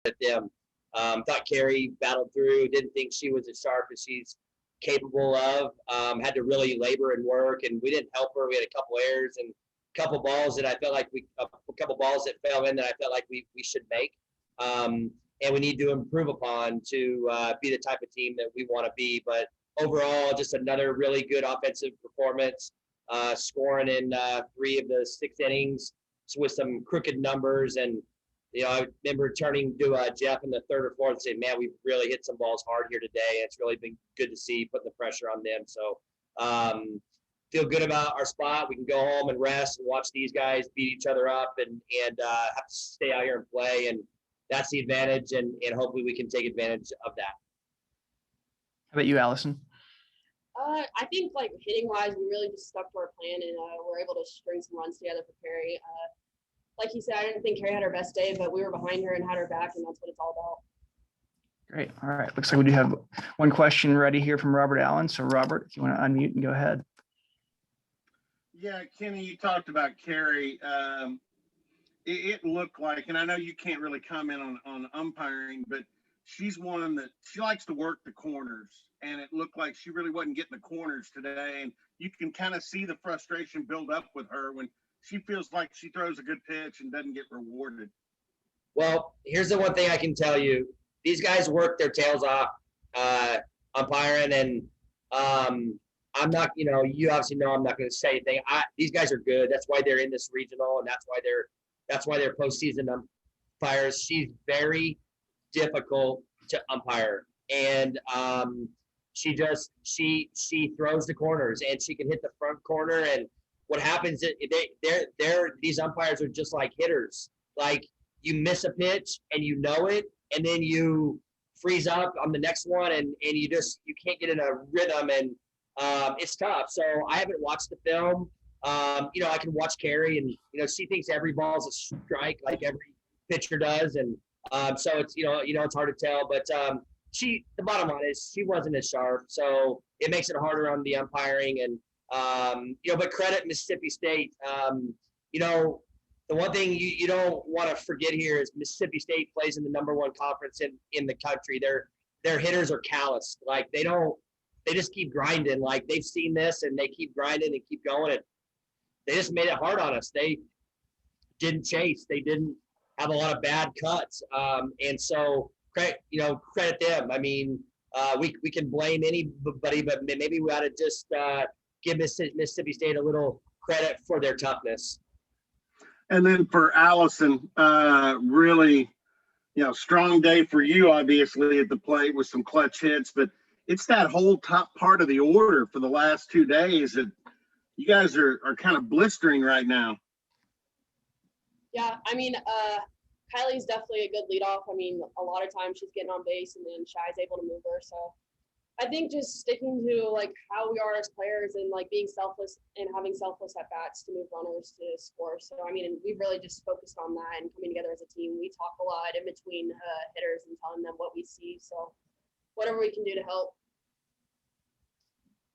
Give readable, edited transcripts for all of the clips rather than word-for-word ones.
at them. Thought Carrie battled through, didn't think she was as sharp as she's capable of, had to really labor and work, and we didn't help her. We had a couple errors and a couple balls that I felt like a couple balls that fell in that I felt like we should make. And we need to improve upon to be the type of team that we want to be. But overall, just another really good offensive performance, scoring in 3 of the 6 innings with some crooked numbers. And, I remember turning to Jeff in the 3rd or 4th and saying, man, we've really hit some balls hard here today. It's really been good to see, putting the pressure on them. So feel good about our spot. We can go home and rest and watch these guys beat each other up and have to stay out here and play. And that's the advantage, and hopefully we can take advantage of that. How about you, Alysen? I think, hitting wise, we really just stuck to our plan, and we're able to string some runs together for Carrie. Like you said, I didn't think Carrie had her best day, but we were behind her and had her back, and that's what it's all about. Great. All right. Looks like we do have one question ready here from Robert Allen. So, Robert, if you want to unmute and go ahead. Yeah, Kenny, you talked about Carrie. It looked like, and I know you can't really comment on umpiring, but she's one that she likes to work the corners, and it looked like she really wasn't getting the corners today. And you can kind of see the frustration build up with her when she feels like she throws a good pitch and doesn't get rewarded. Well, here's the one thing I can tell you. These guys work their tails off umpiring, and I'm not, you obviously know I'm not going to say anything. These guys are good. That's why they're in this regional, and that's why they're postseason umpires. She's very difficult to umpire, and she throws the corners, and she can hit the front corner. And what happens is these umpires are just like hitters. Like, you miss a pitch and you know it, and then you freeze up on the next one, and you can't get in a rhythm, and it's tough. So I haven't watched the film. I can watch Carrie, and she thinks every ball is a strike, like every pitcher does, and so it's it's hard to tell. But the bottom line is she wasn't as sharp, so it makes it harder on the umpiring. And but credit Mississippi State. The one thing you don't want to forget here is Mississippi State plays in the #1 conference in the country. Their hitters are calloused. Like, they just keep grinding. Like, they've seen this, and they keep grinding and keep going. And they just made it hard on us. They didn't chase. They didn't have a lot of bad cuts. And so credit them. I mean, we can blame anybody, but maybe we ought to just give Mississippi State a little credit for their toughness. And then for Alysen, really, strong day for you, obviously, at the plate with some clutch hits, but it's that whole top part of the order for the last 2 days that you guys are kind of blistering right now. Yeah, I mean, Kylie's definitely a good leadoff. I mean, a lot of times she's getting on base, and then Shy's able to move her. So I think just sticking to how we are as players, and being selfless and having selfless at bats to move runners to score. So I mean, we've really just focused on that and coming together as a team. We talk a lot in between hitters and telling them what we see. So whatever we can do to help.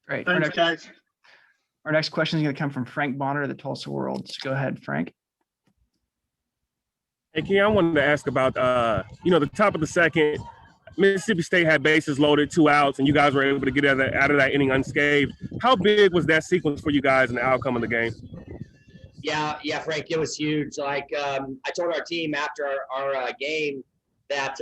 Great. Thanks, guys. Our next question is going to come from Frank Bonner of the Tulsa World. So go ahead, Frank. Hey, Ken, I wanted to ask about, the top of the second. Mississippi State had bases loaded, 2 outs, and you guys were able to get out of that inning unscathed. How big was that sequence for you guys in the outcome of the game? Yeah, Frank, it was huge. I told our team after our game that,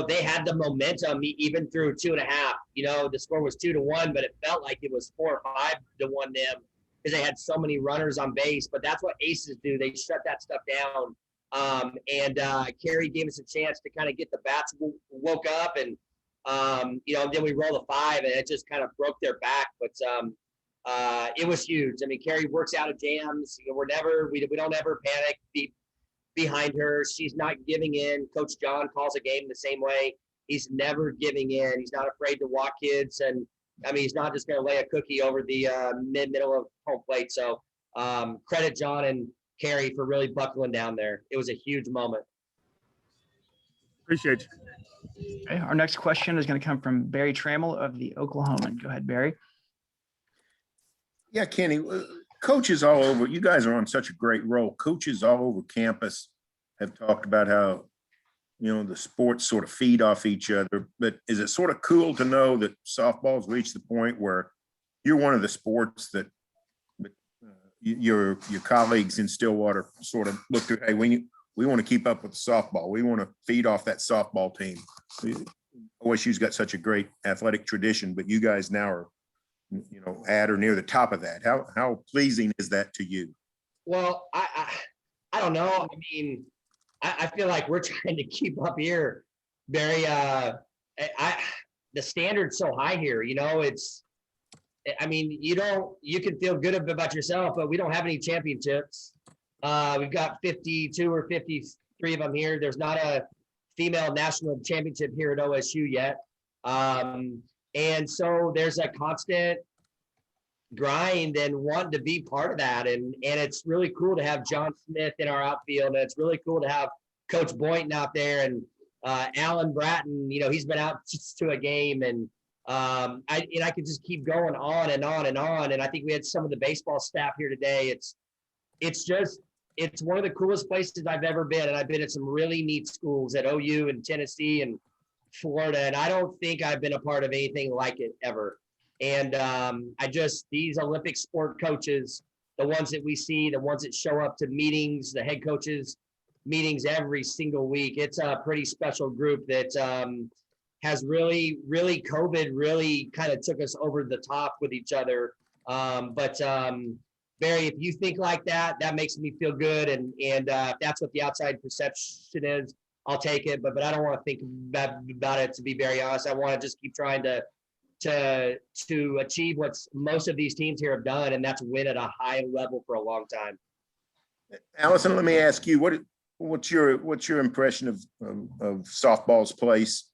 they had the momentum even through 2.5. The score was 2-1, but it felt like it was 4 or 5-1 them because they had so many runners on base. But that's what aces do. They shut that stuff down. And Carrie gave us a chance to kind of get the bats woke up, and then we rolled a 5, and it just kind of broke their back. But it was huge. I mean, Carrie works out of jams. We don't ever panic behind her. She's not giving in. Coach John calls a game the same way. He's never giving in. He's not afraid to walk kids, and I mean, he's not just going to lay a cookie over the middle of home plate. So credit John and Carrie for really buckling down there. It was a huge moment. Appreciate you. Okay, our next question is going to come from Barry Trammell of the Oklahoman. Go ahead, Barry. Yeah, Kenny, coaches all over, you guys are on such a great roll. Coaches all over campus have talked about how the sports sort of feed off each other, but is it sort of cool to know that softball's reached the point where you're one of the sports that your colleagues in Stillwater sort of look to, hey, we want to keep up with the softball. We want to feed off that softball team. OSU's got such a great athletic tradition, but you guys now are, at or near the top of that. How pleasing is that to you? Well, I don't know. I mean, I feel like we're trying to keep up here. Very, the standard's so high here, I mean, you can feel good about yourself, but we don't have any championships. We've got 52 or 53 of them here. There's not a female national championship here at OSU yet. And so there's a constant grind and wanting to be part of that. And it's really cool to have John Smith in our outfield. And it's really cool to have Coach Boynton out there and Alan Bratton, he's been out to a game, and I could just keep going on and on and on. And I think we had some of the baseball staff here today. It's one of the coolest places I've ever been. And I've been at some really neat schools at OU and Tennessee and Florida. And I don't think I've been a part of anything like it ever. And these Olympic sport coaches, the ones that we see, the ones that show up to meetings, the head coaches meetings every single week, it's a pretty special group that has really COVID really kind of took us over the top with each other. But Barry, if you think like that, that makes me feel good. And if that's what the outside perception is, I'll take it. But I don't want to think about it, to be very honest. I want to just keep trying to achieve what most of these teams here have done, and that's win at a high level for a long time. Alysen, let me ask you, what's your impression of softball's place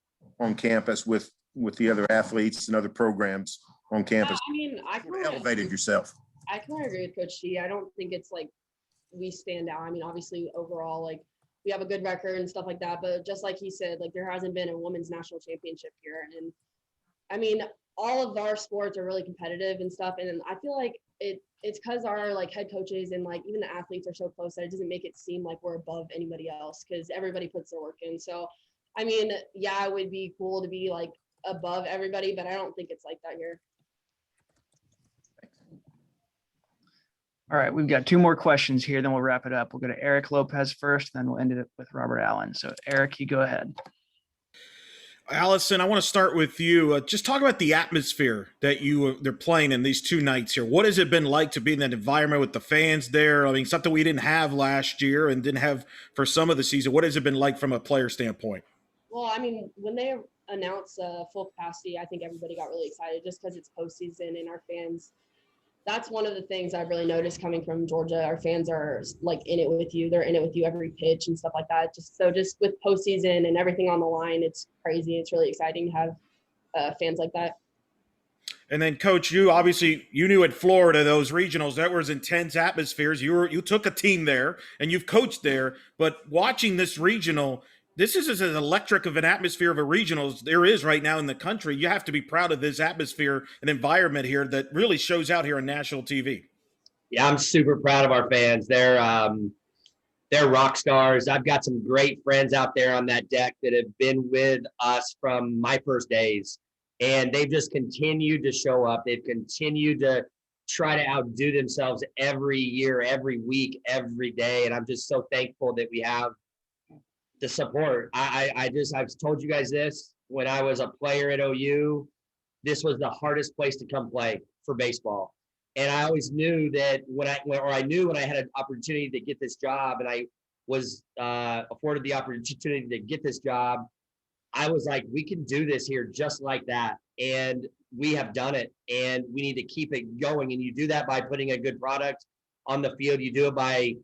on campus with the other athletes and other programs on campus? I mean, I can elevated yourself. I can agree with Coach G. I don't think it's like we stand out. I mean, obviously overall, like, we have a good record and stuff like that, but just like he said, like, there hasn't been a women's national championship here. And I mean, all of our sports are really competitive and stuff. And I feel like it's because our like head coaches and like even the athletes are so close that it doesn't make it seem like we're above anybody else, because everybody puts their work in. So, I mean, yeah, it would be cool to be like above everybody, but I don't think it's like that here. All right, we've got two more questions here, then we'll wrap it up. We'll go to Eric Lopez first, then we'll end it with Robert Allen. So Eric, you go ahead. Alysen, I want to start with you. Just talk about the atmosphere that they're playing in these two nights here. What has it been like to be in that environment with the fans there? I mean, something we didn't have last year and didn't have for some of the season. What has it been like from a player standpoint? Well, I mean, when they announced full capacity, I think everybody got really excited just because it's postseason and our fans. That's one of the things I've really noticed coming from Georgia. Our fans are like in it with you. They're in it with you every pitch and stuff like that. Just with postseason and everything on the line, it's crazy. It's really exciting to have fans like that. And then, Coach, you knew at Florida those regionals that was intense atmospheres. You took a team there and you've coached there, but watching this regional, this is as electric of an atmosphere of a regional as there is right now in the country. You have to be proud of this atmosphere and environment here that really shows out here on national TV. Yeah, I'm super proud of our fans. They're rock stars. I've got some great friends out there on that deck that have been with us from my first days, and they've just continued to show up. They've continued to try to outdo themselves every year, every week, every day, and I'm just so thankful that we have the support. I've told you guys this, when I was a player at OU, this was the hardest place to come play for baseball. And I always knew that when I had an opportunity to get this job, and I was afforded the opportunity to get this job, I was like, we can do this here just like that. And we have done it, and we need to keep it going. And you do that by putting a good product on the field. You do it by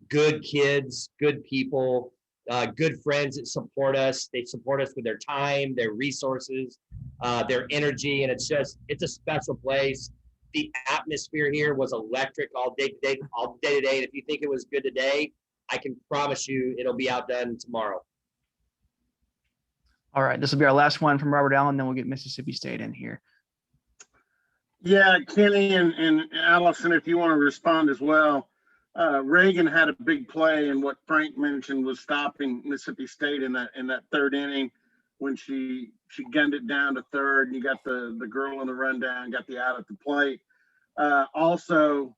good kids, good people, good friends that support us. They support us with their time, their resources, their energy, and it's a special place. The atmosphere here was electric all day today. And if you think it was good today, I can promise you it'll be outdone tomorrow. All right, this will be our last one from Robert Allen, then we'll get Mississippi State in here. Yeah, Kenny and Alysen, if you want to respond as well. Reagan had a big play, and what Frank mentioned was stopping Mississippi State in that third inning when she gunned it down to third, and you got the girl in the rundown, got the out at the plate. Also,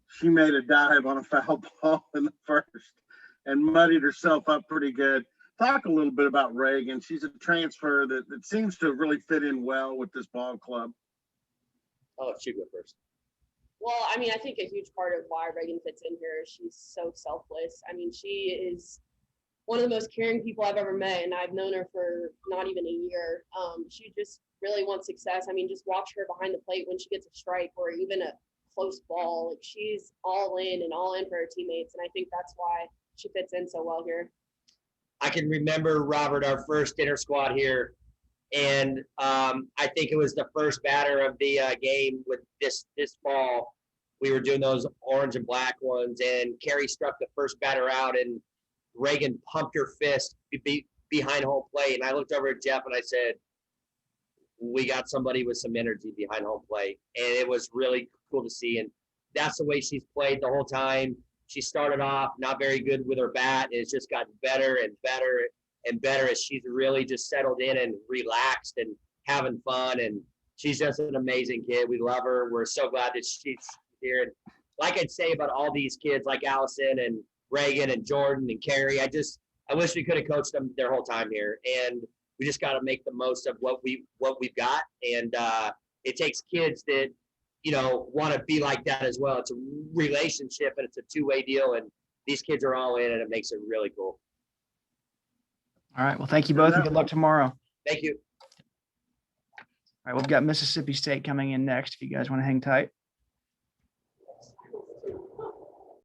she made a dive on a foul ball in the first and muddied herself up pretty good. Talk a little bit about Reagan. She's a transfer that seems to really fit in well with this ball club. I'll let you go first. Well, I mean, I think a huge part of why Reagan fits in here is she's so selfless. I mean, she is one of the most caring people I've ever met, and I've known her for not even a year. She just really wants success. I mean, just watch her behind the plate when she gets a strike or even a close ball. Like, she's all in for her teammates, and I think that's why she fits in so well here. I can remember, Robert, our first inter squad here, and I think it was the first batter of the game with this ball. We were doing those orange and black ones, and Carrie struck the first batter out, and Reagan pumped her fist behind home plate. And I looked over at Jeff and I said, we got somebody with some energy behind home plate. And it was really cool to see. And that's the way she's played the whole time. She started off not very good with her bat, and it's just gotten better and better and better as she's really just settled in and relaxed and having fun. And she's just an amazing kid. We love her. We're so glad that she's here. And like I'd say about all these kids like Alysen and Reagan and Jordan and Carrie, I wish we could have coached them their whole time here. And we just got to make the most of what we've got. And it takes kids that, want to be like that as well. It's a relationship and it's a two-way deal. And these kids are all in, and it makes it really cool. All right. Well, thank you both, and good luck tomorrow. Thank you. All right. We've got Mississippi State coming in next, if you guys want to hang tight.